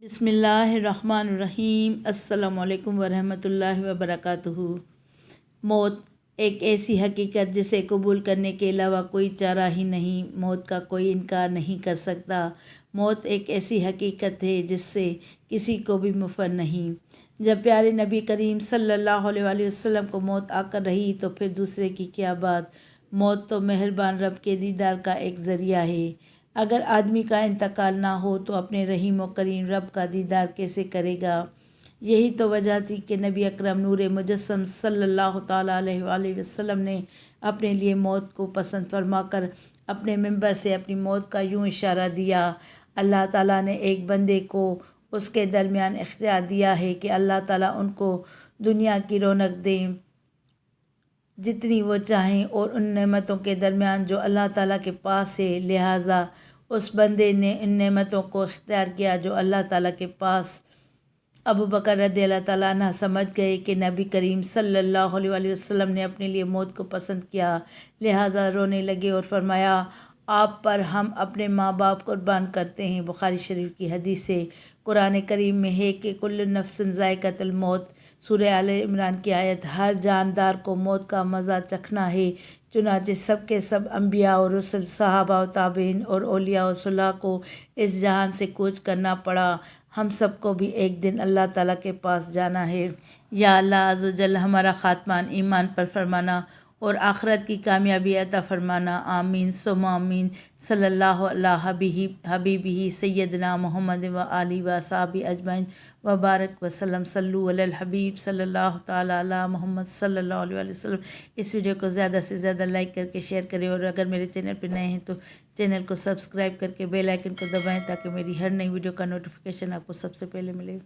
بسم اللہ الرحمن الرحیم۔ السلام علیکم ورحمۃ اللہ وبرکاتہ۔ موت ایک ایسی حقیقت جسے قبول کرنے کے علاوہ کوئی چارہ ہی نہیں۔ موت کا کوئی انکار نہیں کر سکتا۔ موت ایک ایسی حقیقت ہے جس سے کسی کو بھی مفر نہیں۔ جب پیارے نبی کریم صلی اللہ علیہ وآلہ وسلم کو موت آ کر رہی تو پھر دوسرے کی کیا بات۔ موت تو مہربان رب کے دیدار کا ایک ذریعہ ہے۔ اگر آدمی کا انتقال نہ ہو تو اپنے رحیم و کریم رب کا دیدار کیسے کرے گا؟ یہی تو وجہ تھی کہ نبی اکرم نور مجسم صلی اللہ تعالیٰ علیہ وآلہ وسلم نے اپنے لیے موت کو پسند فرما کر اپنے منبر سے اپنی موت کا یوں اشارہ دیا۔ اللہ تعالیٰ نے ایک بندے کو اس کے درمیان اختیار دیا ہے کہ اللہ تعالیٰ ان کو دنیا کی رونق دیں جتنی وہ چاہیں اور ان نعمتوں کے درمیان جو اللہ تعالیٰ کے پاس ہے، لہٰذا اس بندے نے ان نعمتوں کو اختیار کیا جو اللہ تعالیٰ کے پاس۔ ابو بکر رضی اللہ تعالیٰ عنہ سمجھ گئے کہ نبی کریم صلی اللہ علیہ وآلہ وسلم نے اپنے لیے موت کو پسند کیا، لہٰذا رونے لگے اور فرمایا، آپ پر ہم اپنے ماں باپ قربان کرتے ہیں۔ بخاری شریف کی حدیث ہے۔ قرآن کریم میں ہے کہ کل نفس ذائقۃ الموت، سورہ آل عمران کی آیت، ہر جاندار کو موت کا مزہ چکھنا ہے۔ چنانچہ سب کے سب انبیاء اور رسل، صحابہ و تابعین اور اولیاء و صالحین کو اس جہان سے کوچ کرنا پڑا۔ ہم سب کو بھی ایک دن اللہ تعالیٰ کے پاس جانا ہے۔ یا اللہ عز و جل ہمارا خاتمہ ایمان پر فرمانا اور آخرت کی کامیابی عطا فرمانا۔ آمین ثم آمین۔ صلی اللہ علیہ حبیبہ سیدنا محمد و آلہ و صحابہ اجمعین وبارک وسلم۔ صلو علی الحبیب صلی اللہ تعالیٰ علی محمد صلی اللہ علیہ وآلہ وسلم۔ اس ویڈیو کو زیادہ سے زیادہ لائک کر کے شیئر کریں اور اگر میرے چینل پہ نئے ہیں تو چینل کو سبسکرائب کر کے بیل آئیکن کو دبائیں تاکہ میری ہر نئی ویڈیو کا نوٹیفیکیشن آپ کو سب سے پہلے ملے۔